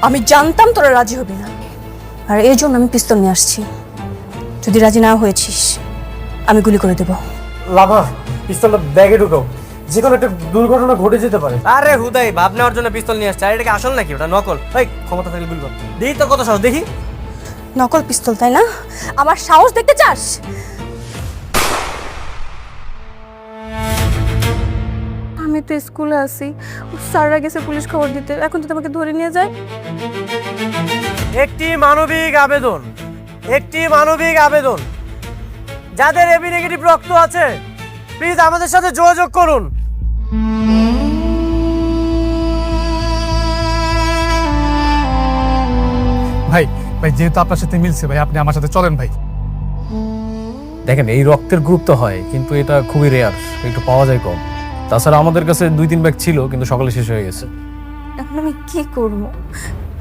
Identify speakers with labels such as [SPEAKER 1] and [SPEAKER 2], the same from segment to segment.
[SPEAKER 1] আমি জানতাম তোরা রাজি হবি না, আর এই জন্য আমি পিস্তল নিয়ে আসছি। যদি রাজি না হয়েছিস আমি গুলি করে দেব।
[SPEAKER 2] লাভা, পিস্তলটা ব্যাগে ঢুকাও, যে কোনো একটা দুর্ঘটনা ঘটে যেতে পারে।
[SPEAKER 3] আরে হুদাই ভাব নেওয়ার জন্য পিস্তল নিয়ে আসছে, আর এটাকে আসল নাকি? ওটা নকল। এই ক্ষমতা থাকলে গুলি কর। দেখি তোর কত সাহস, দেখি।
[SPEAKER 1] নকল পিস্তল তাই না? আমার সাহস দেখতে চাস? আমি তো স্কুলে আছি, স্যাররা গেছে পুলিশ খবর দিতে, এখন যদি আমাকে ধরে নিয়ে যায়।
[SPEAKER 2] একটি মানবিক আবেদন, যাদের এবি নেগেটিভ রক্ত আছে প্লিজ আমাদের সাথে যোগাযোগ করুন।
[SPEAKER 4] ভাই ভাই যেহেতু আপনার সাথে মিলছে ভাই, আপনি আমার সাথে চলেন ভাই।
[SPEAKER 5] দেখেন, এই রক্তের গ্রুপ তো হয়, কিন্তু এটা খুবই রেয়ার, একটু পাওয়া যায় কম। তাছাড়া আমাদের কাছে 2-3 ব্যাগ ছিল, কিন্তু সকালে শেষ হয়ে গেছে।
[SPEAKER 1] এখন আমি কি করব?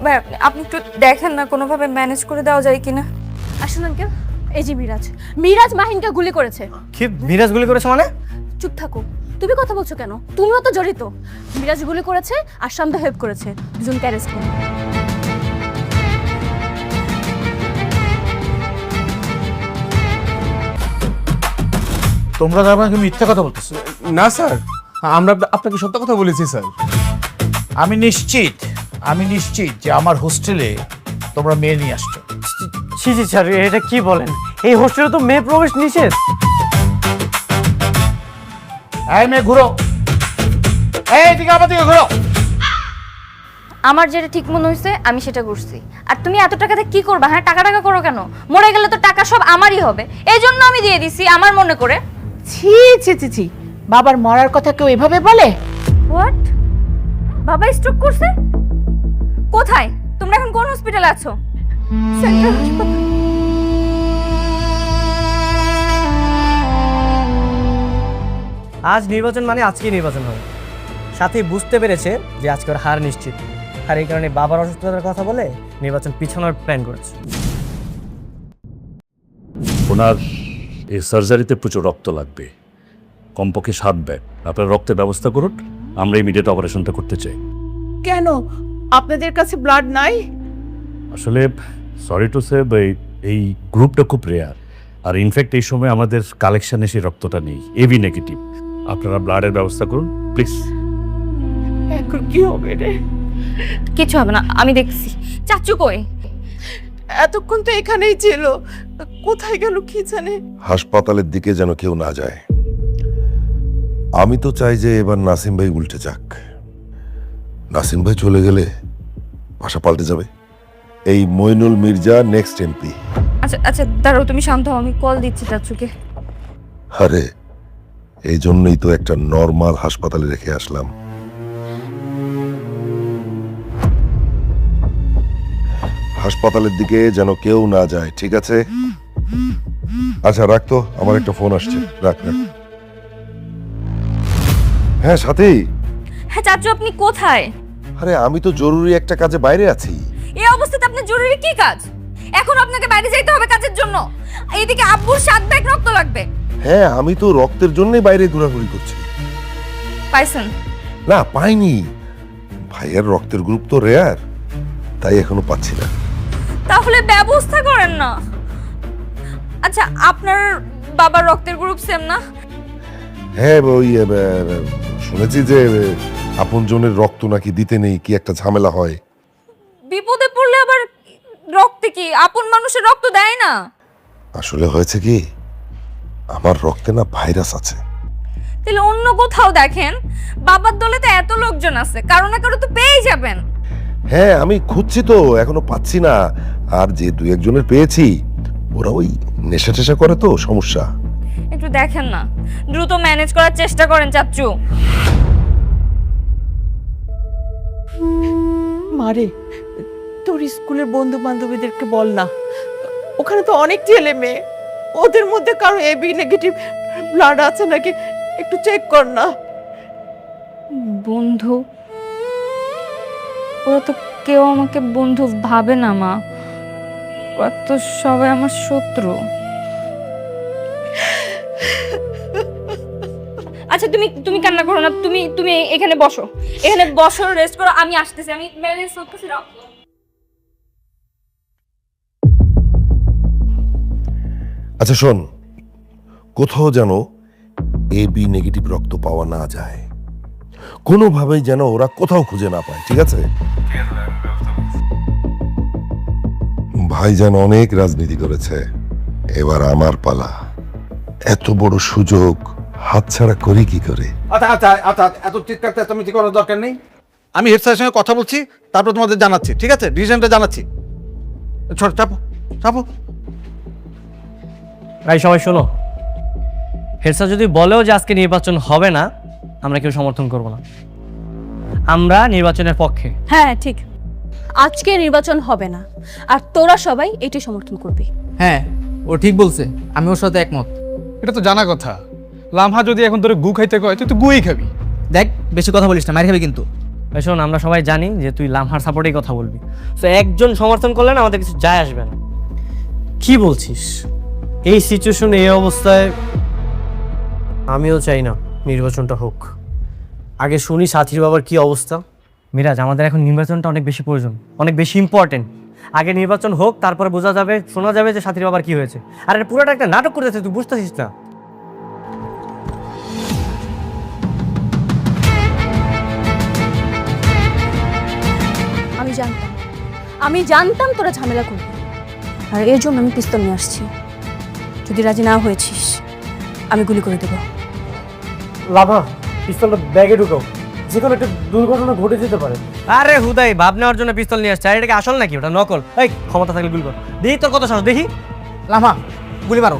[SPEAKER 1] ভাই আপনি একটু দেখেন না কোনোভাবে ম্যানেজ করে দেওয়া যায় কিনা। আসুন আঙ্কেল, এই যে মিরাজ মাহিনকে গুলি করেছে।
[SPEAKER 3] কি মিরাজ গুলি করেছে মানে?
[SPEAKER 1] চুপ থাকো, তুমি কথা বলছো কেন? তুমিও তো জড়িত। মিরাজ গুলি করেছে আর শান্ত হেল্প করেছে, দুজনকে অ্যারেস্ট করো।
[SPEAKER 4] তোমরা আমাকে মিথ্যা কথা বলতেছো।
[SPEAKER 6] না স্যার, আমরা আপনাকে সত্য কথা বলেছি স্যার।
[SPEAKER 4] আমি নিশ্চিত যে আমার হোস্টেলে তোমরা মেয়ে নিয়ে আসছো।
[SPEAKER 2] ছি ছি স্যার, এটা কি বলেন? এই হোস্টেলে তো মেয়ে প্রবেশ নিষেধ।
[SPEAKER 4] এই মেয়ে ঘুরো, এই দিকে আমার দিকে ঘুরো।
[SPEAKER 7] আমার যেটা ঠিক মনে হয়েছে আমি সেটা করছি। আর তুমি এত টাকাতে কি করবা? হ্যাঁ, টাকা টাকা করো কেন? মরে গেলে তো টাকা সব আমারই হবে, এই জন্য আমি দিয়ে দিছি আমার মনে করে।
[SPEAKER 8] ছি ছি ছি ছি, বাবার মরার কথা কেউ এভাবে বলে?
[SPEAKER 7] হোয়াট? বাবা স্ট্রোক করছে? কোথায়? তোমরা এখন কোন হসপিটালে আছো? সেন্ট্রাল হাসপাতাল।
[SPEAKER 3] আজ নির্বাচন মানে আজকেই নির্বাচন হবে। সাথে বুঝতে পেরেছে যে আজকে ওর হার নিশ্চিত, আর এই কারণে বাবার অসুস্থতার কথা বলে নির্বাচন পিছানোর প্ল্যান করেছে।
[SPEAKER 9] ওনার এই সার্জারিতে প্রচুর রক্ত লাগবে, কমপক্ষে 7 ব্যাগ। আপনার রক্তের ব্যবস্থা করুন, আমরা ইমিডিয়েট অপারেশনটা করতে চাই।
[SPEAKER 8] কেন আপনাদের কাছে ব্লাড নাই?
[SPEAKER 9] আসলে সরি টু সে, এই গ্রুপটা খুব রেয়ার, আর ইনফ্যাক্ট এই সময় আমাদের কালেকশানে সেই রক্তটা নেই, এবি নেগেটিভ। আপনারা ব্লাডের ব্যবস্থা করুন প্লিজ।
[SPEAKER 8] এখন কি হবে রে?
[SPEAKER 7] কিছু হবে না, আমি দেখছি। চাচু কই?
[SPEAKER 8] এতক্ষণ তো এখানেই ছিল, কোথায় গেল কি জানে।
[SPEAKER 10] হাসপাতালের দিকে যেন কেউ না যায়। আমি তো চাই যে এবার নাসিম ভাই উল্টে যাক। নাসিম ভাই চলে গেলে ভাষা পাল্টে যাবে। এই মইনুল মির্জা নেক্সট এমপি।
[SPEAKER 7] আচ্ছা আচ্ছা দাঁড়াও, তুমি শান্ত হও, আমি কল দিচ্ছি চাচুকে।
[SPEAKER 10] আরে এই জন্যই তো একটা নর্মাল হাসপাতালে রেখে আসলাম। হাসপাতালের দিকে যেন কেউ না যায়, ঠিক আছে? আচ্ছা রাখতো, আমার একটা ফোন আসছে, রাখ রাখ। হ্যাঁ সাথী।
[SPEAKER 7] হ্যাঁ চাচু, আপনি কোথায়?
[SPEAKER 10] আরে আমি তো জরুরি একটা কাজে বাইরে আছি।
[SPEAKER 7] এই অবস্থাতে আপনার জরুরি কি কাজ? এখন আপনাকে বাইরে যেতে হবে কাজের জন্য। এইদিকে আব্বুর 7 ব্যাগ রক্ত লাগবে।
[SPEAKER 10] হ্যাঁ আমি তো রক্তের জন্যই বাইরে ঘোরাঘুরি করছি।
[SPEAKER 7] পাইছেন?
[SPEAKER 10] না পাইনি, ভাইয়ের রক্তের গ্রুপ তো রেয়ার, তাই এখনো পাচ্ছি না।
[SPEAKER 7] তাহলে ব্যবস্থা করেন না। আচ্ছা, আপনার বাবার রক্তের গ্রুপ সেম না?
[SPEAKER 10] হ্যাঁ ওই শুনেছি যে আপনজনের রক্ত নাকি দিতে নেই, কি একটা ঝামেলা হয়।
[SPEAKER 7] বিপদে পড়লে আবার রক্তে কি আপন মানুষের রক্ত দেয় না?
[SPEAKER 10] আসলে হয়েছে কি, আমার রক্তে না ভাইরাস আছে।
[SPEAKER 7] তাহলে অন্য কোথাও দেখেন, বাবার দলে তো এত লোকজন আছে, কারো না কারো তো পেয়েই যাবেন।
[SPEAKER 10] হ্যাঁ আমি খুঁজছি তো, এখনো পাচ্ছি না। আর যে 2-1 জনের পেয়েছি ওরা ওই নেশা টেশা করে, তো সমস্যা।
[SPEAKER 7] একটু দেখেন না, দ্রুত ম্যানেজ করার চেষ্টা করেন চাচু।
[SPEAKER 8] মারে, তোর স্কুলের বন্ধু বান্ধবীদেরকে বল না, ওখানে তো অনেক ছেলে মেয়ে, ওদের মধ্যে কারো এবি নেগেটিভ ব্লাড আছে নাকি একটু চেক কর না।
[SPEAKER 7] বন্ধু? ওরা তো কেউ আমাকে বন্ধু ভাবে না মা, ওরা তো সবাই আমার শত্রু। আচ্ছা তুমি তুমি কান্না করো না, তুমি তুমি এখানে বসো, রেস্ট করো, আমি আসতেছি, আমি ম্যানেজ করতেছি।
[SPEAKER 10] আচ্ছা শোন, কোথাও যেন AB নেগেটিভ রক্ত পাওয়া না যায়, কোনোভাবেই যেন ওরা কোথাও খুঁজে না পায়, ঠিক আছে? ভাইজান অনেক রাজনীতি করেছে, এবার আমার পালা। এত বড় সুযোগ হাতছাড়া করি কি করে?
[SPEAKER 4] আচ্ছা আচ্ছা আচ্ছা, এত চিৎকার চেঁচামেচি করার দরকার নেই। আমি হেড স্যারের সঙ্গে কথা বলছি, তারপর তোমাদের জানাচ্ছি, ঠিক আছে? ডিসিশনটা জানাচ্ছি। চাপো চাপো।
[SPEAKER 3] ভাই সবাই শোনো, হেড স্যার যদি বলেও যে আজকে নির্বাচন হবে না, আমরা কেউ সমর্থন করব না। আমরা নির্বাচনের পক্ষে।
[SPEAKER 1] হ্যাঁ ঠিক, আজকে নির্বাচন হবে না, আর তোরা সবাই এটি সমর্থন করবি।
[SPEAKER 2] হ্যাঁ, ও ঠিক বলছে, আমি ওর সাথে একমত।
[SPEAKER 6] এটা তো জানা কথা। লামহা যদি এখন তোরে গু খাইতে কয়, তুই তো গুই খাবি।
[SPEAKER 2] দেখ, বেশি কথা বলিস না, মার খাবি কিন্তু।
[SPEAKER 3] ভাই শোন, আমরা সবাই জানি যে তুই লামহার সাপোর্টেই কথা বলবি, তো একজন সমর্থন করলে না আমাদের কিছু যায় আসবে না। কি বলছিস? এই সিচুয়েশনে, এই অবস্থায় আমিও চাই না নির্বাচনটা হোক। আগে শুনি সাথীর বাবার কি অবস্থা। মিরাজ, আমাদের এখন নির্বাচনটা অনেক বেশি প্রয়োজন, অনেক বেশি ইম্পর্টেন্ট। আগে নির্বাচন হোক, তারপরে বোঝা যাবে, শোনা যাবে যে সাথীর বাবার কি হয়েছে। আর এটা পুরোটা একটা নাটক করতেছে, তুই বুঝতেছিস না?
[SPEAKER 1] আমি জানতাম তোরা ঝামেলা করবি, আর এর জন্য আমি পিস্তল নিয়ে আসছি। যদি রাজি না হয়েছিস, আমি গুলি করে দেবো।
[SPEAKER 3] লাভা, পিস্তলটা ব্যাগে ঢুকাও, যে কোনো একটা দুর্ঘটনা ঘটে যেতে পারে। আরে হুদাই, ভাব নেওয়ার জন্য পিস্তল নিয়ে আসছে, আর এটাকে আসল নাকি? ওটা নকল। এই ক্ষমতা থাকলে গুলি কর। দেখি তোর কত সাহস, দেখি।
[SPEAKER 2] লামা, গুলি মারো।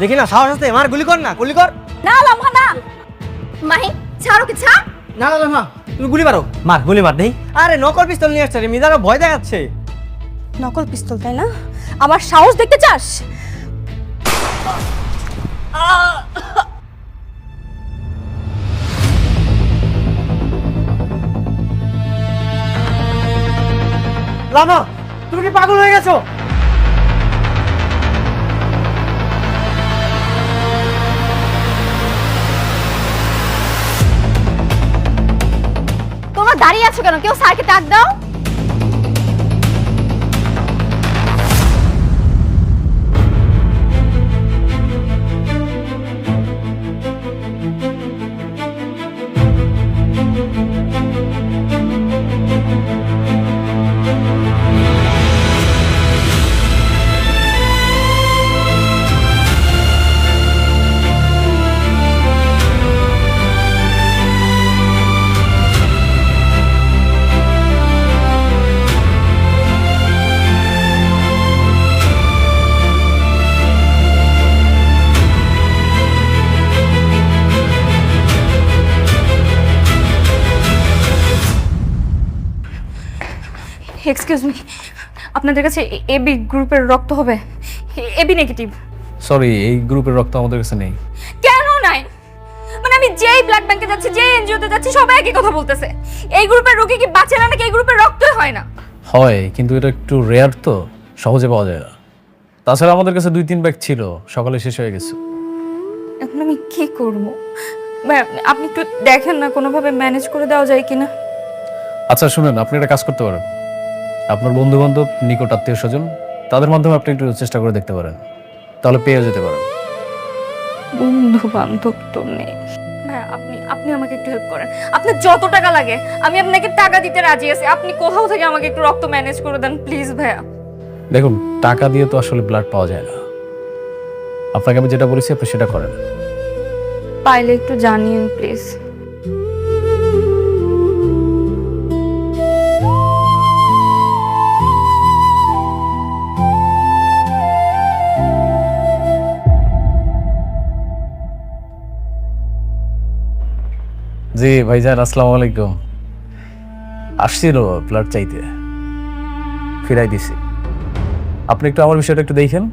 [SPEAKER 3] দেখি না, সাহস আছে মার, গুলি কর না, গুলি কর।
[SPEAKER 7] না লামহা না, মাহিন ছাড়ো কি, ছাড়।
[SPEAKER 2] না না লামা, তুমি গুলি মারো।
[SPEAKER 3] মার, গুলি মার দেখি। আরে নকল পিস্তল নিয়ে আসছে রে, মিজারও ভয় দেখাচ্ছে।
[SPEAKER 1] নকল পিস্তল, তাই না? আমার সাহস দেখতে চাস?
[SPEAKER 3] লামা, তুমি কি পাগল হয়ে গেছো?
[SPEAKER 7] তোমরা দাঁড়িয়ে আছো কেন? কেউ স্যারকে ডাক দাও।
[SPEAKER 1] এক্সকিউজ মি, আপনাদের কাছে AB গ্রুপের রক্ত হবে? AB negative.
[SPEAKER 5] সরি, এই গ্রুপের রক্ত আমাদের কাছে নেই।
[SPEAKER 1] কেন নাই? মানে আমি যেই ব্লাড ব্যাংকে যাচ্ছি, যেই এনজিওতে যাচ্ছি, সবাই একই কথা বলতেছে। এই গ্রুপের রোগী কি বাঁচে না, নাকি এই গ্রুপের রক্তই হয় না?
[SPEAKER 5] হয়, কিন্তু এটা একটু রেয়ার, তো সহজে পাওয়া যায় না। তাছাড়া আমাদের কাছে 2-3 ব্যাগ ছিল, সকালে শেষ হয়ে গেছে।
[SPEAKER 1] এখন আমি কি করব? আপনি একটু দেখেন না, কোনোভাবে ম্যানেজ করে দেওয়া যায় কিনা।
[SPEAKER 5] আচ্ছা শুনেন, আপনি একটা কাজ করতে পারেন। আপনার বন্ধু বান্ধব, নিকট আত্মীয় স্বজন, তাদের মাধ্যমে আপনি একটু চেষ্টা করে দেখতে পারেন, তাহলে পেয়ে যেতে পারেন।
[SPEAKER 1] বন্ধু বান্ধব তো নেই। ভাই, আপনি আমাকে একটু হেল্প করেন। আপনার যত টাকা লাগে আমি আপনাকে টাকা দিতে রাজি আছি। আপনি কোথাও থেকে আমাকে একটু রক্ত ম্যানেজ করে দেন প্লিজ ভাইয়া।
[SPEAKER 5] দেখুন, টাকা দিয়ে তো আসলে ব্লাড পাওয়া যায় না। আপনাকে আমি যেটা বলেছি আপনি সেটা করেন।
[SPEAKER 1] পাইলে একটু জানিয়েন প্লিজ।
[SPEAKER 5] জি ভাইজান, আসসালামু আলাইকুম। আসছিল ব্লাড চাইতে, ফিরাই দিছি। আপনি একটু আমার বিষয়টা একটু দেখেন।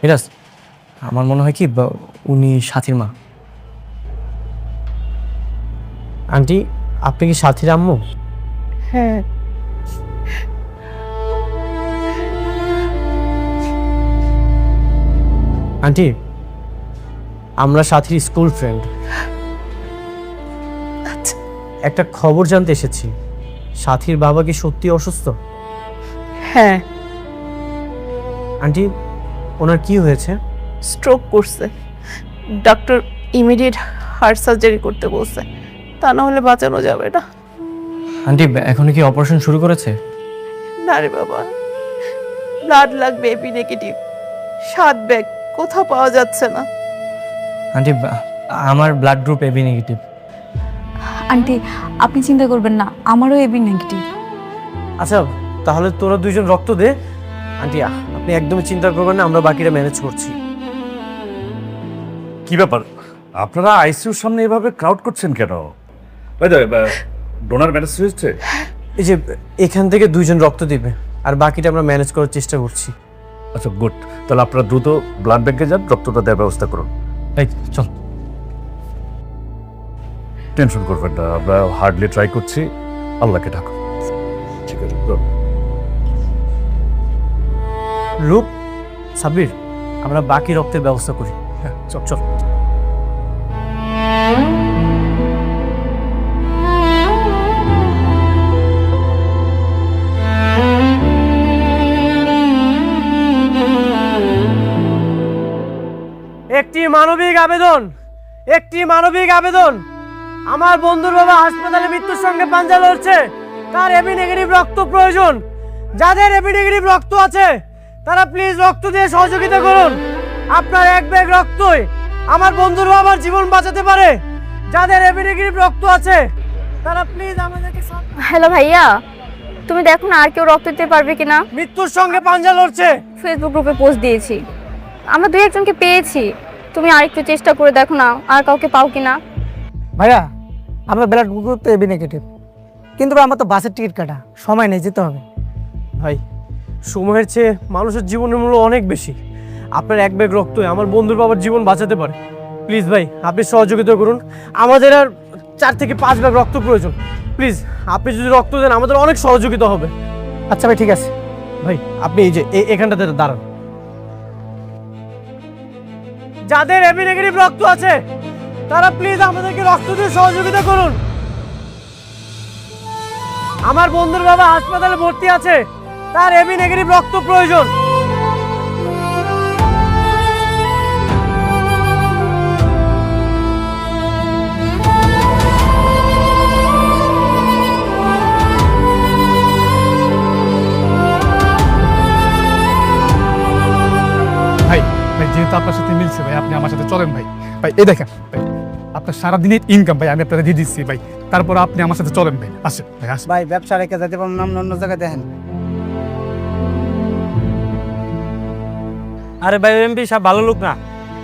[SPEAKER 3] মিরাজ, আমার মনে হয় কি উনি সাথীর মা। আন্টি, আপনি কি সাথীর আম্মু?
[SPEAKER 8] হ্যাঁ।
[SPEAKER 3] আন্টি, আমরা সাথীর স্কুল ফ্রেন্ড। একটা খবর জানতে এসেছি, সাথীর বাবা কি সত্যি অসুস্থ?
[SPEAKER 8] হ্যাঁ,
[SPEAKER 3] আন্টি ওনার কি হয়েছে?
[SPEAKER 8] স্ট্রোক করছে। ডক্টর ইমিডিয়েট হার্ট সার্জারি করতে বলছে, তা না হলে বাঁচানো যাবে না।
[SPEAKER 3] আন্টি এখন কি অপারেশন শুরু করেছে?
[SPEAKER 8] না রে বাবা, ব্লাড লাগবে এবি নেগেটিভ, 7 ব্যাগ, কোথাও পাওয়া যাচ্ছে না।
[SPEAKER 3] আন্টি আমার blood group AB negative.
[SPEAKER 1] Aunty আপনি চিন্তা করবেন না, আমারও এবি নেগেটিভ।
[SPEAKER 3] আচ্ছা তাহলে তোরা দুইজন রক্ত দে। আন্টি আপনি একদমই চিন্তা করবেন না, আমরা বাকিটা ম্যানেজ করছি।
[SPEAKER 9] কি ব্যাপার আপনারা আইসিইউর সামনে এভাবে ক্রাউড করছেন কেন? ডোনার ম্যানেজ হয়েছে?
[SPEAKER 3] এই যে এখান থেকে দুইজন রক্ত দিবে, আর বাকিটা আমরা ম্যানেজ করার চেষ্টা করছি।
[SPEAKER 9] আচ্ছা গুড, তাহলে আপনারা দ্রুত ব্লাড ব্যাংকে যান, রক্তটা দেওয়ার ব্যবস্থা করুন।
[SPEAKER 3] এই চল।
[SPEAKER 9] টেনশন করবেন না, আমরা হার্ডলি ট্রাই করছি, আল্লাহকে ডাকুন। ঠিক আছে good.
[SPEAKER 3] রূপ, সাবির, আমরা বাকি রক্তের ব্যবস্থা করি। হ্যাঁ চল চল। একটি মানবিক আবেদন, একটি মানবিক আবেদন। আমার বন্ধুর বাবা হাসপাতালে মৃত্যুর সঙ্গে পাঞ্জা লড়ছে, তার এবি নেগেটিভ রক্ত প্রয়োজন। যাদের এবি নেগেটিভ রক্ত আছে তারা প্লিজ রক্ত দিয়ে সহযোগিতা করুন। আপনার এক ব্যাগ রক্তই আমার বন্ধুর বাবার জীবন বাঁচাতে পারে। যাদের এবি নেগেটিভ রক্ত আছে তারা প্লিজ আমাদেরকে
[SPEAKER 7] হ্যালো ভাইয়া, তুমি দেখো না আর কেউ রক্ত দিতে পারবে কিনা।
[SPEAKER 3] মৃত্যুর সঙ্গে পাঞ্জা লড়ছে।
[SPEAKER 7] ফেসবুক গ্রুপে পোস্ট দিয়েছি, আমরা 2-1 জনকে পেয়েছি। তুমি আরেকটু চেষ্টা করে দেখো না আর কাউকে পাও কিনা।
[SPEAKER 2] ভাইয়া আমার ব্লাড গ্রুপ তো এবি নেগেটিভ, কিন্তু আমার তো বাসের টিকিট কাটা, সময় নেই, যেতে হবে।
[SPEAKER 3] ভাই সময়ের চেয়ে মানুষের জীবনের মূল্য অনেক বেশি। আপনার এক ব্যাগ রক্তই আমার বন্ধুর বাবার জীবন বাঁচাতে পারে। প্লিজ ভাই আপনি সহযোগিতা করুন, আমাদের আর 4 থেকে 5 ব্যাগ রক্ত প্রয়োজন। প্লিজ আপনি যদি রক্ত দেন আমাদের অনেক সহযোগিতা হবে।
[SPEAKER 2] আচ্ছা ভাই, ঠিক আছে।
[SPEAKER 3] ভাই আপনি এই যে এখানটাতে দাঁড়ান। যাদের এবি নেগেটিভ রক্ত আছে তারা প্লিজ আমাদেরকে রক্ত দিয়ে সহযোগিতা করুন। আমার বন্ধুর বাবা হাসপাতালে ভর্তি আছে, তার এবি নেগেটিভ রক্ত প্রয়োজন।
[SPEAKER 6] ভাই ভাই যেহেতু আপনার সাথে মিলছে ভাই, আপনি আমার সাথে চলেন ভাই। ভাই এই দেখেন ভাই, আপনার সারাদিনের ইনকাম ভাই আমি আপনাকে দিয়ে দিচ্ছি ভাই, তারপর আপনি আমার সাথে চলেন ভাই। আসেন ভাই আসেন।
[SPEAKER 2] ভাই ব্যবসা রেখে যেতে পারবো না, অন্য জায়গায় দেখেন।
[SPEAKER 3] আরে ভাই এমপি সাহেব ভালো লোক না,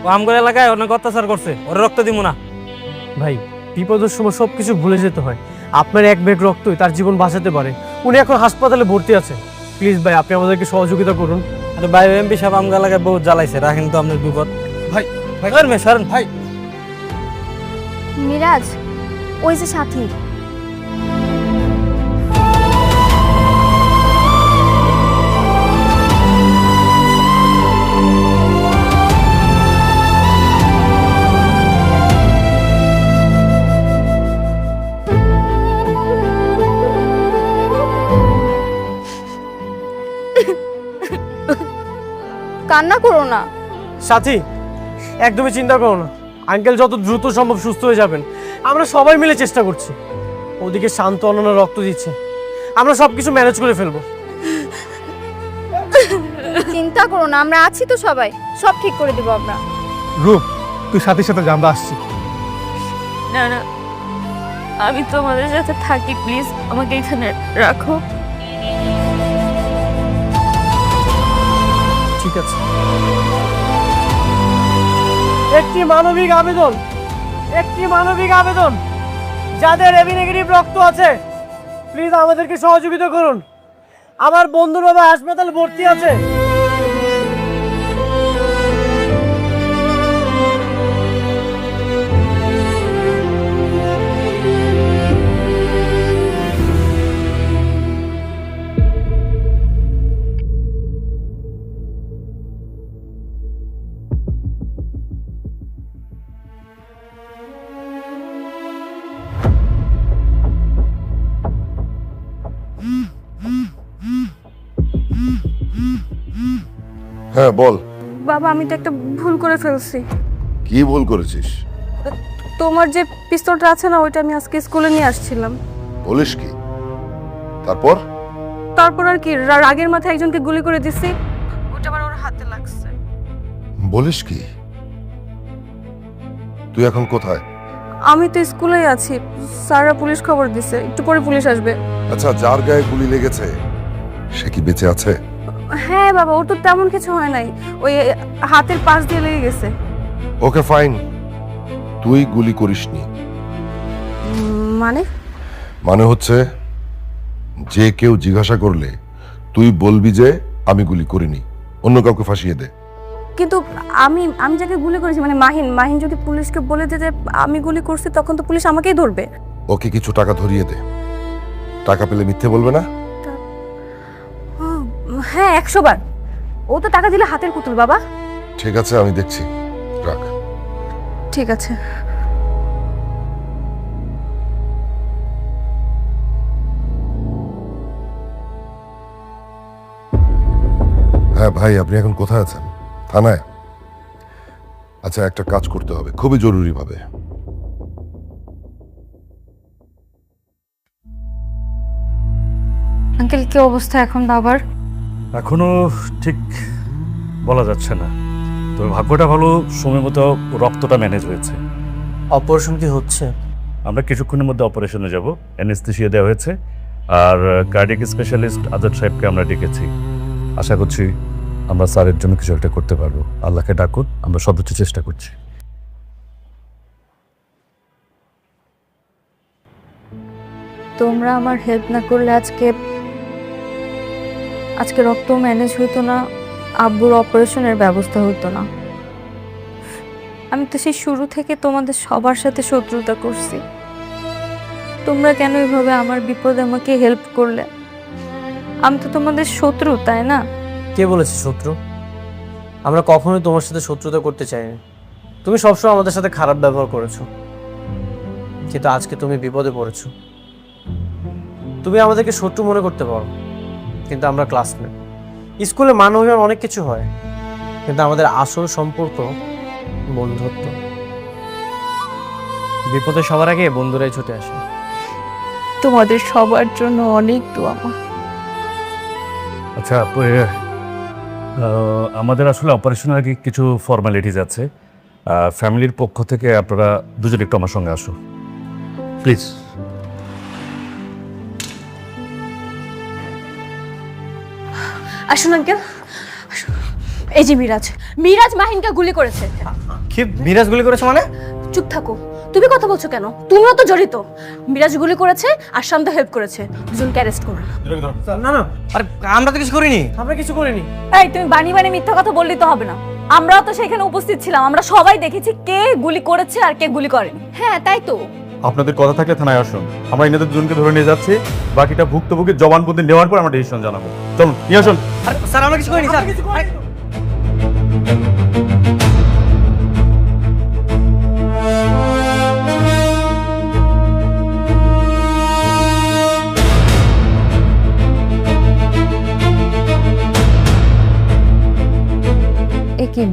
[SPEAKER 3] ও আমগর এলাকায় অনেক অত্যাচার করছে, ওর রক্ত দিব না। ভাই বিপদের সময় সবকিছু ভুলে যেতে হয়। আপনার এক ব্যাগ রক্তই তার জীবন বাঁচাতে পারে। উনি এখন হাসপাতালে ভর্তি আছে। প্লিজ ভাই আপনি আমাদেরকে সহযোগিতা করুন। আরে ভাই এমপি সাহেব আমগর এলাকায় বহুত জ্বালাইছে, রাখেন তো আপনার বিপদ।
[SPEAKER 6] ভাই ভাই
[SPEAKER 3] সরেন
[SPEAKER 6] ভাই
[SPEAKER 7] মিরাজ, ওই যে সাথী। কান্না করো না।
[SPEAKER 3] সাথী একদমই চিন্তা করো না, আঙ্কেল যত দ্রুত সম্ভব সুস্থ হয়ে যাবেন। আমরা সবাই মিলে চেষ্টা করছি। ওদিকে শান্ত অনন্য রক্ত দিচ্ছে, আমরা সবকিছু ম্যানেজ করে ফেলবো।
[SPEAKER 7] চিন্তা করো না, আমরা আছি তো, সবাই সব ঠিক করে দেবো আমরা।
[SPEAKER 6] রূপ, তুই সাথে সাথে যা, আমরা আসছি।
[SPEAKER 1] না না, আমি তোমাদের সাথে থাকি, প্লিজ আমাকে এখানে রাখো।
[SPEAKER 3] ঠিক আছে। একটি মানবিক আবেদন, একটি মানবিক আবেদন। যাদের এবি নেগেটিভ রক্ত আছে প্লিজ আমাদেরকে সহযোগিতা করুন। আমার বন্ধুর বাবা হাসপাতালে ভর্তি আছে।
[SPEAKER 10] হ্যাঁ বল,
[SPEAKER 1] বাবা আমি তো একটা ভুল করে ফেলছি।
[SPEAKER 10] কি ভুল করেছিস?
[SPEAKER 1] তোমার যে পিস্তলটা আছে না, ওইটা আমি আজকে স্কুলে নিয়ে আসছিলাম।
[SPEAKER 10] বলিস কি? তারপর?
[SPEAKER 1] তারপর আর কি, রাগের মাথায় একজনকে গুলি করে দিছি, ওটা আবার ওর হাতে লাগছে।
[SPEAKER 10] বলিস কি? তুই এখন কোথায়?
[SPEAKER 1] আমি তো স্কুলেই আছি, স্যাররা পুলিশ খবর দিছে, একটু পরে পুলিশ আসবে।
[SPEAKER 10] আচ্ছা, যার গায়ে গুলি লেগেছে সে কি বেঁচে আছে?
[SPEAKER 1] হ্যাঁ বাবা, ওর তো তেমন কিছু হয় নাই, ওই হাতের পাশ দিয়ে লেগে গেছে।
[SPEAKER 10] ওকে ফাইন, তুই গুলি করিসনি।
[SPEAKER 1] মানে?
[SPEAKER 10] মানে হচ্ছে যে কেউ জিজ্ঞাসা করলে তুই বলবি যে আমি গুলি করিনি, অন্য কাউকে ফাঁসিয়ে দে।
[SPEAKER 1] কিন্তু আমি আমি যাকে গুলি করেছি মানে মাহিন যদি পুলিশকে বলে দে যে আমি গুলি করছি, তখন তো পুলিশ আমাকেই ধরবে।
[SPEAKER 10] ওকে কিছু টাকা ধরিয়ে দে, টাকা পেলে মিথ্যে বলবে না।
[SPEAKER 1] হ্যাঁ 100 বার। ও তো টাকা দিলে হাতের পুতুল বাবা।
[SPEAKER 10] ঠিক আছে, আমি দেখছি, রাখ।
[SPEAKER 1] ঠিক আছে।
[SPEAKER 10] হ্যাঁ ভাই, আপনি এখন কোথায় আছেন? থানায়? আচ্ছা, একটা কাজ করতে হবে খুবই জরুরি ভাবে।
[SPEAKER 1] আঙ্কেল কি অবস্থা এখন বাবার?
[SPEAKER 9] এখনো ঠিক বলা যাচ্ছে না, তবে ভাগ্যটা ভালো, সময় মতো রক্তটা ম্যানেজ হয়েছে।
[SPEAKER 3] অপারেশন কি হচ্ছে?
[SPEAKER 9] আমরা কিছুক্ষণের মধ্যে অপারেশনে যাব, অ্যানেস্থেসিয়া দেওয়া হয়েছে, আর কার্ডিয়াক স্পেশালিস্ট আজাদ সাহেবকে আমরা ডেকেছি। আশা করছি আমরা স্যারের জন্য কিছু একটা করতে পারবো। আল্লাহকে ডাকুন, আমরা সর্বোচ্চ চেষ্টা করছি।
[SPEAKER 1] তোমরা আমার হেল্প না করলে আজকে রক্ত ম্যানেজ হইতো না, আব্বুর অপারেশনের ব্যবস্থা হইতো না। আমি তো সেই শুরু থেকে তোমাদের সবার সাথে শত্রুতা করছি। তোমরা কেন এইভাবে আমার বিপদে আমাকে হেল্প করলে? আমি তো তোমাদের শত্রু, তাই না?
[SPEAKER 3] কে বলেছে শত্রু? আমরা কখনোই তোমার সাথে শত্রুতা করতে চাইনি। তুমি সবসময় আমাদের সাথে খারাপ ব্যবহার করেছো, কিন্তু আজকে তুমি বিপদে পড়েছো। তুমি আমাদেরকে শত্রু মনে করতে পারো, কিন্তু আমরা ক্লাসমেট। স্কুলে মান অভিমান অনেক কিছু হয়, কিন্তু আমাদের আসল সম্পর্ক বন্ধুত্ব। বিপদে সবার আগে বন্ধুরাই ছুটে আসে।
[SPEAKER 8] তোমাদের সবার জন্য অনেক দোয়া মা।
[SPEAKER 9] আচ্ছা, আমাদের আসলে অপারেশনের আগে কিছু ফর্মালিটিস আছে। ফ্যামিলির পক্ষ থেকে আপনারা দুজন একটু আমার সঙ্গে আসো প্লিজ।
[SPEAKER 7] আসুন আঙ্কেল। এই যে মিরাজ মাহিনকে গুলি করেছে।
[SPEAKER 3] কি মিরাজ গুলি করেছে মানে?
[SPEAKER 7] চুপ থাকো, তুমি কথা বলছো কেন? তুমিও তো জড়িত। মিরাজ গুলি করেছে আর শান্ত হেল্প করেছে, দুজনকে অ্যারেস্ট করুন।
[SPEAKER 3] না না, আরে আমরা তো কিছু করিনি। আমরা কিছু করিনি।
[SPEAKER 7] এই তুমি বানি মিথ্যা কথা বললেই তো হবে না। আমরাও তো সেখানে উপস্থিত ছিলাম, আমরা সবাই দেখেছি কে গুলি করেছে আর কে গুলি করেনি। হ্যাঁ তাই তো।
[SPEAKER 6] আপনাদের কথা থাকলে থানায় আসুন, আমরা এনাদের দুজনকে ধরে নিয়ে যাচ্ছি। বাকিটা ভুক্তভোগীর জবানবন্দি নেওয়ার পর আমরা ডিসিশন জানাবো। চলুন নিয়ে আসুন।
[SPEAKER 3] আরে স্যার আমরা কিছু করিনি স্যার।
[SPEAKER 1] কি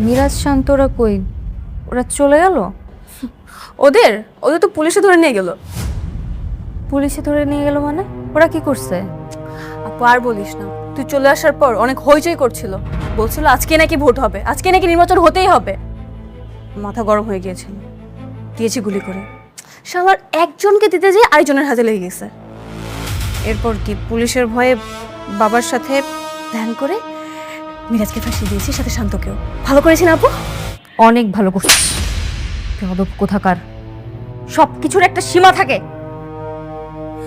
[SPEAKER 1] মিরাজ শান্তরা কই? ওরা চলে গেল?
[SPEAKER 7] ওদের তো পুলিশে ধরে নিয়ে গেল।
[SPEAKER 1] পুলিশে ধরে নিয়ে গেল মানে? ওরা কি করছে?
[SPEAKER 7] আপু আর বলিস না, তুই চলে আসার পর অনেক হইচই করছিল, বলছিল আজকে নাকি ভোট হবে, আজকে নাকি নির্বাচন হতেই হবে। মাথা গরম হয়ে গিয়েছিল, দিয়েছি গুলি করে। শালার একজনকে দিতে যেয়ে আরেকজনের হাতে লেগে গেছে। এরপর কি পুলিশের ভয়ে বাবার সাথে ধ্যান করে মিরাজকে ফাঁসিয়ে দিয়েছি, সাথে শান্তকেও। ভালো করেছি না আপু?
[SPEAKER 1] অনেক ভালো করছিস। বেয়াদব কোথাকার। সব কিছুর একটা সীমা থাকে।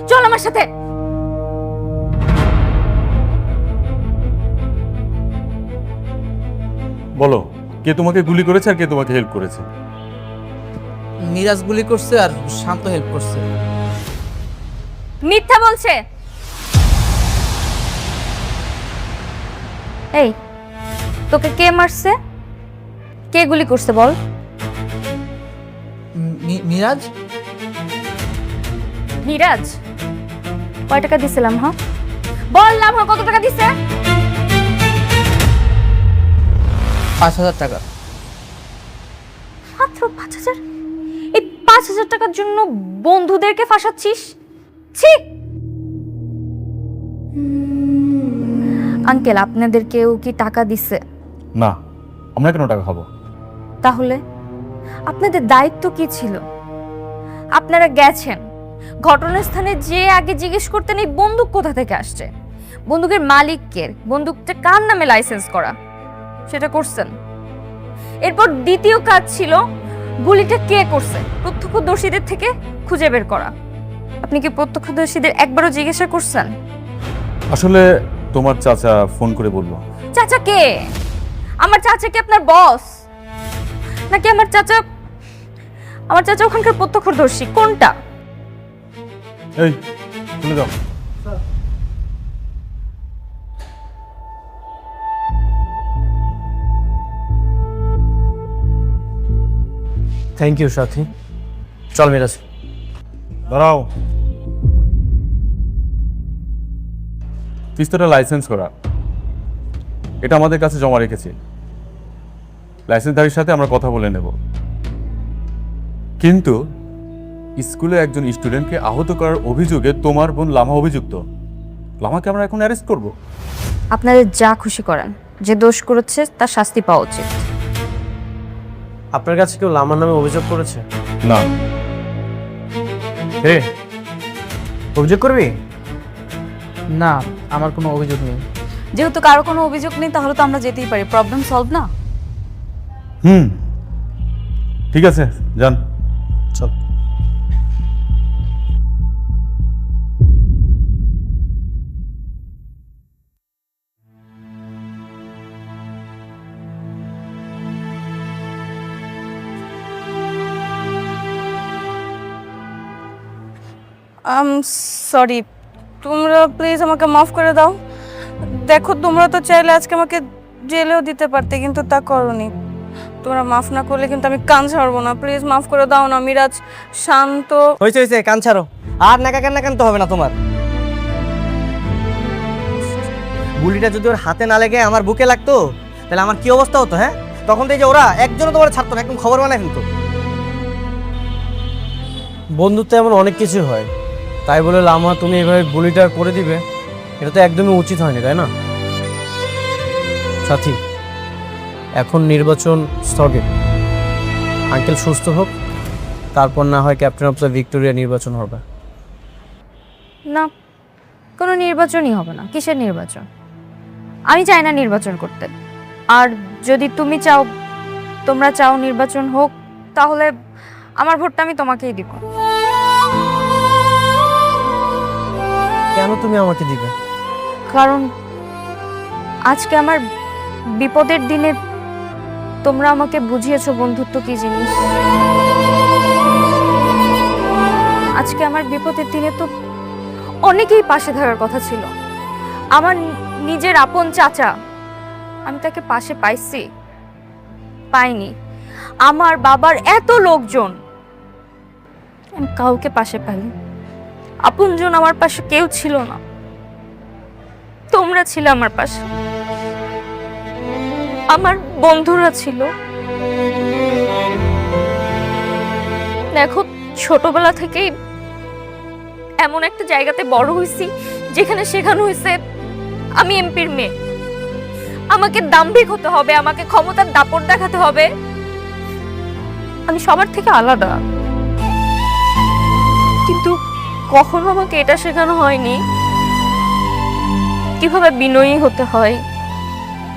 [SPEAKER 1] চল আমার সাথে।
[SPEAKER 6] বলো, কে তোমাকে গুলি করেছে আর কে তোমাকে হেল্প করেছে?
[SPEAKER 2] মিরাজ গুলি করছে আর শান্ত হেল্প করছে।
[SPEAKER 1] মিথ্যা বলছে। এই তোকে কে মারছে? কে গুলি করছে বল?
[SPEAKER 2] মিরাজ।
[SPEAKER 1] মিরাজ কয় টাকা দিছিলাম? হ্যাঁ বললাম, কত টাকা দিছে?
[SPEAKER 3] 5,000 টাকা।
[SPEAKER 1] মাত্র 5,000? এই 5,000 টাকার জন্য বন্ধুদেরকে ফাঁসাচ্ছিস? ছি! আঙ্কেল, আপনাদের কেউ কি টাকা দিছে?
[SPEAKER 5] না, আমরা কেন টাকা খাবো?
[SPEAKER 1] তাহলে আপনাদের দায়িত্ব কি ছিল? আপনারা গেছেন ঘটনাস্থানে, যে আগে জিজ্ঞেস করতেন এই বন্দুক কোথা থেকে আসছে, বন্দুকের মালিককে, বন্দুকটা কার নামে লাইসেন্স করা, সেটা করছেন। এরপর দ্বিতীয় কাজ ছিল গুলিটা কে করছে প্রত্যক্ষদর্শীদের থেকে খুঁজে বের করা। আপনি কি প্রত্যক্ষদর্শীদের একবারও জিজ্ঞাসা করছেন?
[SPEAKER 5] আসলে তোমার চাচা ফোন করে বললো।
[SPEAKER 1] চাচা কে? আমার চাচা কি আপনার বস? নাকি আমার চাচা ওখানকার প্রত্যক্ষদর্শী? কোনটা?
[SPEAKER 5] এই শুনে যাও।
[SPEAKER 3] থ্যাংক ইউ সাথী। চল মিরাজ।
[SPEAKER 5] দাঁড়াও, পিস্তলটা লাইসেন্স করা, এটা আমাদের কাছে জমা রেখেছি। লাইসেন্সধারীর সাথে আমরা কথা বলে নেব, কিন্তু স্কুলে একজন স্টুডেন্টকে আহত করার অভিযোগে তোমার বোন লামা অভিযুক্ত। লামাকে আমরা এখন অ্যারেস্ট করব।
[SPEAKER 1] আপনাদের যা খুশি করেন, যে দোষ করেছে তার শাস্তি পাওয়া উচিত।
[SPEAKER 3] আপনার কাছে কেউ লামার নামে অভিযোগ করেছে?
[SPEAKER 5] না।
[SPEAKER 3] হে, অভিযোগ করবি?
[SPEAKER 2] না, আমার কোনো অভিযোগ নেই।
[SPEAKER 7] যেহেতু কারো কোনো অভিযোগ নেই, তাহলে তো আমরা যেতেই পারি। প্রবলেম সলভ না?
[SPEAKER 5] ঠিক আছে, যান।
[SPEAKER 3] চল।
[SPEAKER 7] সরি, তোমরা প্লিজ আমাকে মাফ করে দাও। দেখো, তোমরা তো চাইলে আজকে আমাকে জেলেও দিতে পারতে, কিন্তু তা করোনি। তোমরা মাফ না করলে কিন্তু আমি কান ছাড়বো না। প্লিজ মাফ করে দাও না। মিরাজ, শান্ত।
[SPEAKER 3] হয়েছে, কান ছাড়ো। আর নাকা কান্না তো হবে না তোমার। গুলিটা যদি ওর হাতে না লেগে আমার বুকে লাগতো, তাহলে আমার কি অবস্থা হতো? হ্যাঁ, তখন তো এই যে ওরা একজনও তোমার ছাড়তো না, একদম খবর বানায় কিন্তু। বন্ধুত্ব এমন অনেক কিছু হয়, তাই বলে লামা তুমি এইভাবে গুলিটা করে দিবে, এটা তো একদমই উচিত হয়নি, তাই না? সাথী, এখন নির্বাচন স্থগিত। আঙ্কেল সুস্থ হোক, তারপর না হয় ক্যাপ্টেন অফ দ্য ভিক্টোরিয়া নির্বাচন হবে।
[SPEAKER 1] না, কোনো নির্বাচনই হবে না। কিসের নির্বাচন? আমি চাই না নির্বাচন করতে। আর যদি তোমরা চাও নির্বাচন হোক, তাহলে আমার ভোটটা আমি তোমাকেই দিব।
[SPEAKER 3] কেন তুমি আমাকে দিবে?
[SPEAKER 1] কারণ আজকে আমার বিপদের দিনে তোমরা আমাকে বুঝিয়েছো বন্ধুত্ব কি জিনিস। আজকে আমার বিপদের দিনে তো অনেকেই পাশে থাকার কথা ছিল। আমার নিজের আপন চাচা, আমি তাকে পাশে পাইনি। আমার বাবার এত লোকজন, আমি কাউকে পাশে পাইনি। আপনজন আমার পাশে কেউ ছিল না। তোমরা ছিলে আমার পাশে, আমার বন্ধুরা ছিল। দেখো, ছোটবেলা থেকেই এমন একটা জায়গাতে বড় হয়েছি যেখানে শেখানো হয়েছে আমি এমপির মেয়ে, আমাকে দাম্ভিক হতে হবে, আমাকে ক্ষমতার দাপট দেখাতে হবে, আমি সবার থেকে আলাদা। কিন্তু কখনো আমাকে এটা শেখানো হয়নি কিভাবে বিনয়ী হতে হয়,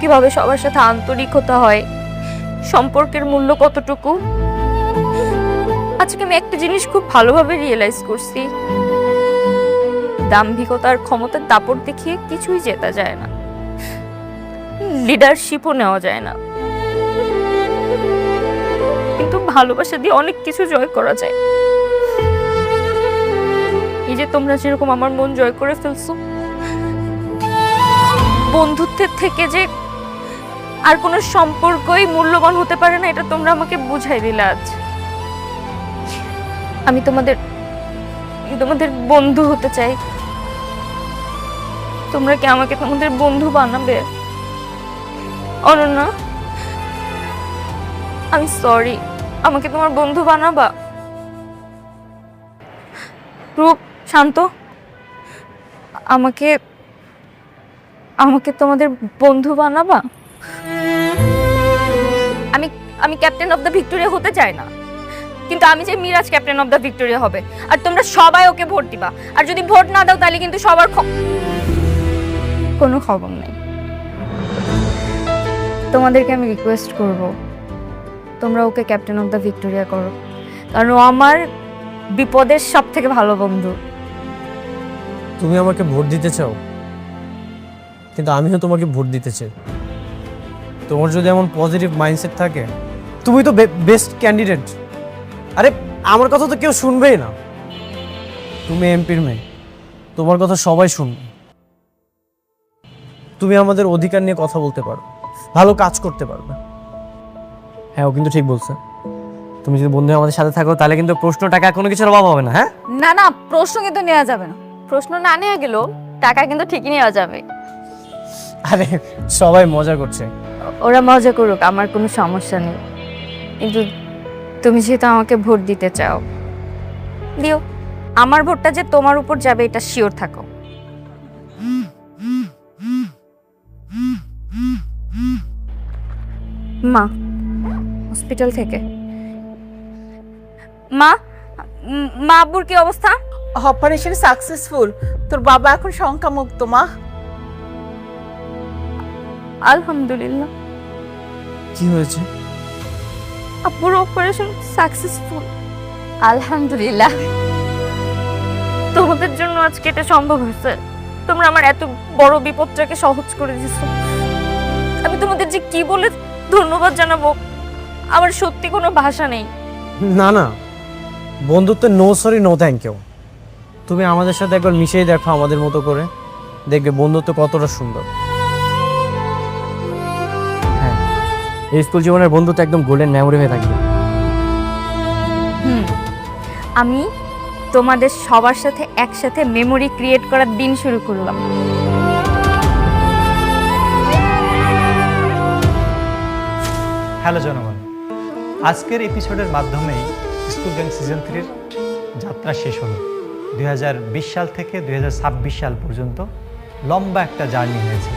[SPEAKER 1] কিভাবে সবার সাথে আন্তরিক হতে হয়, সম্পর্কের মূল্য কতটুকু। আজকে আমি একটা জিনিস খুব ভালোভাবে রিয়েলাইজ করছি, দাম্ভিকতার ক্ষমতার দাপট দেখিয়ে কিছুই জেতা যায় না, লিডারশিপও নেওয়া যায় না, কিন্তু ভালোবাসা দিয়ে অনেক কিছু জয় করা যায়। এই যে তোমরা যেরকম আমার মন জয় করে ফেলছো, বন্ধুত্বের থেকে যে আর কোনো সম্পর্কই মূল্যবান হতে পারে না, এটা তোমরা আমাকে বুঝাই দিলে আজ। আমি তোমাদের বন্ধু হতে চাই। তোমরা কি আমাকে তোমাদের বন্ধু বানাবে? অনন্যা, আমি সরি, আমাকে তোমার বন্ধু বানাবা? রূপ, শান্ত, আমাকে আমাকে তোমাদের বন্ধু বানাবা? আমি আমি ক্যাপ্টেন অফ দ্য ভিক্টোরিয়া হতে চাই না, কিন্তু আমি চাই Miraz captain of the Victoria হবে, আর তোমরা সবাই ওকে ভোট দিবা। আর যদি ভোট না দাও তাহলে কিন্তু সবার কোনো খবর নেই। তোমাদেরকে আমি রিকোয়েস্ট করব, তোমরা ওকে ক্যাপ্টেন অফ দ্য ভিক্টোরিয়া করো, কারণ ও আমার বিপদের সব থেকে ভালো বন্ধু।
[SPEAKER 3] তুমি আমাকে ভোট দিতে চাও, কিন্তু আমিও তোমাকে ভোট দিতে চাই। তোমার যদি এমন পজিটিভ মাইন্ডসেট থাকে, তুমি তো বেস্ট ক্যান্ডিডেট। আরে আমার কথা তো কেউ শুনবেই না। তুমি এমপির মেয়ে, তোমার কথা সবাই শুনবে। তুমি আমাদের অধিকার নিয়ে কথা বলতে পারো, ভালো কাজ করতে পারবে। হ্যাঁ, ও কিন্তু ঠিক বলছে। তুমি যদি বন্ধু আমাদের সাথে থাকো তাহলে কিন্তু প্রশ্ন টাকা কোনো কিছুর অভাব হবে না। হ্যাঁ,
[SPEAKER 7] না না, প্রশ্ন কিন্তু নেওয়া যাবে না। প্রশ্ন না নেওয়া গেলেও টাকা কিন্তু ঠিকই নেওয়া যাবে।
[SPEAKER 3] আরে সবাই মজা করছে।
[SPEAKER 1] ওরা মজা করুক, আমার কোনো সমস্যা নেই, কিন্তু তুমি যেহেতু আমাকে ভোট দিতে চাও, দিও। আমার ভোটটা যে তোমার উপর যাবে এটা শিওর থাকো। মা হসপিটাল থেকে। মা, মা আব্বুর কি অবস্থা?
[SPEAKER 8] অপারেশন সাকসেসফুল, তোর বাবা এখন শঙ্কামুক্ত মা।
[SPEAKER 1] আলহামদুলিল্লাহ।
[SPEAKER 3] কি হয়েছে?
[SPEAKER 1] আব্বুর অপারেশন সাকসেসফুল, আলহামদুলিল্লাহ। তোমাদের জন্য আজকে এটা সম্ভব হয়েছে। তোমরা আমার এত বড় বিপদটাকে সহজ করে দিছো। আমি তোমাদের যে কি বলে ধন্যবাদ জানাবো, আমার সত্যি কোনো ভাষা নেই।
[SPEAKER 3] না না, বন্ধুত্ব no sorry no thank you. তুমি আমাদের সাথে একবার মিশেই দেখো আমাদের মতো করে, দেখবে বন্ধুত্ব কতটা সুন্দর। হ্যাঁ, এই স্কুল জীবনের বন্ধুত্ব একদম গোল্ডেন মেমোরি হয়ে থাকবে।
[SPEAKER 1] আমি তোমাদের সবার সাথে একসাথে মেমোরি ক্রিয়েট করার দিন শুরু করলাম।
[SPEAKER 11] হ্যালো জনগণ, আজকের এপিসোডের মাধ্যমেই স্কুল গ্যাং সিজন 3-র যাত্রা শেষ হলো। 2020 সাল থেকে 2026 সাল পর্যন্ত লম্বা একটা জার্নি হয়েছে।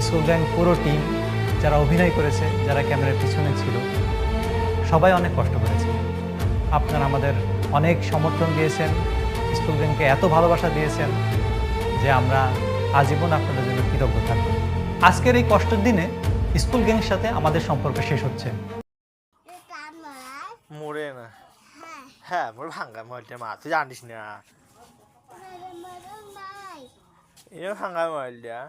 [SPEAKER 11] স্কুল গ্যাং পুরো টিম, যারা অভিনয় করেছে, যারা ক্যামেরার পিছনে ছিল, সবাই অনেক কষ্ট করেছে। আপনারা আমাদের অনেক সমর্থন দিয়েছেন, স্কুল গ্যাংকে এত ভালোবাসা দিয়েছেন যে আমরা আজীবন আপনাদের জন্য কৃতজ্ঞ থাকব। আজকের এই কষ্টের দিনে স্কুল গ্যাংয়ের সাথে আমাদের সম্পর্ক শেষ হচ্ছে।
[SPEAKER 3] মরে না, হ্যাঁ মোর ভাঙ্গা মোবাইলটা মা, তুই জানিস না এ ভাঙ্গা মোবাইলটা।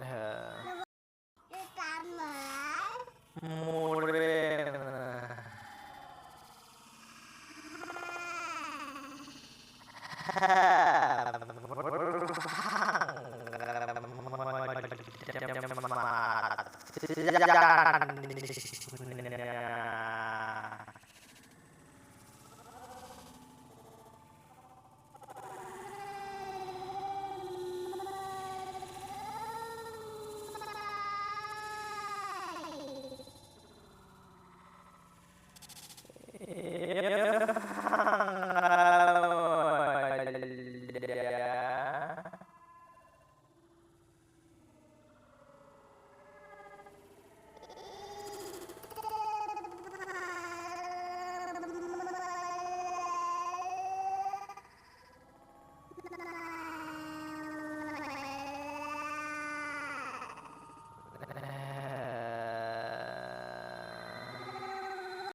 [SPEAKER 3] হ্যাঁ মরে না।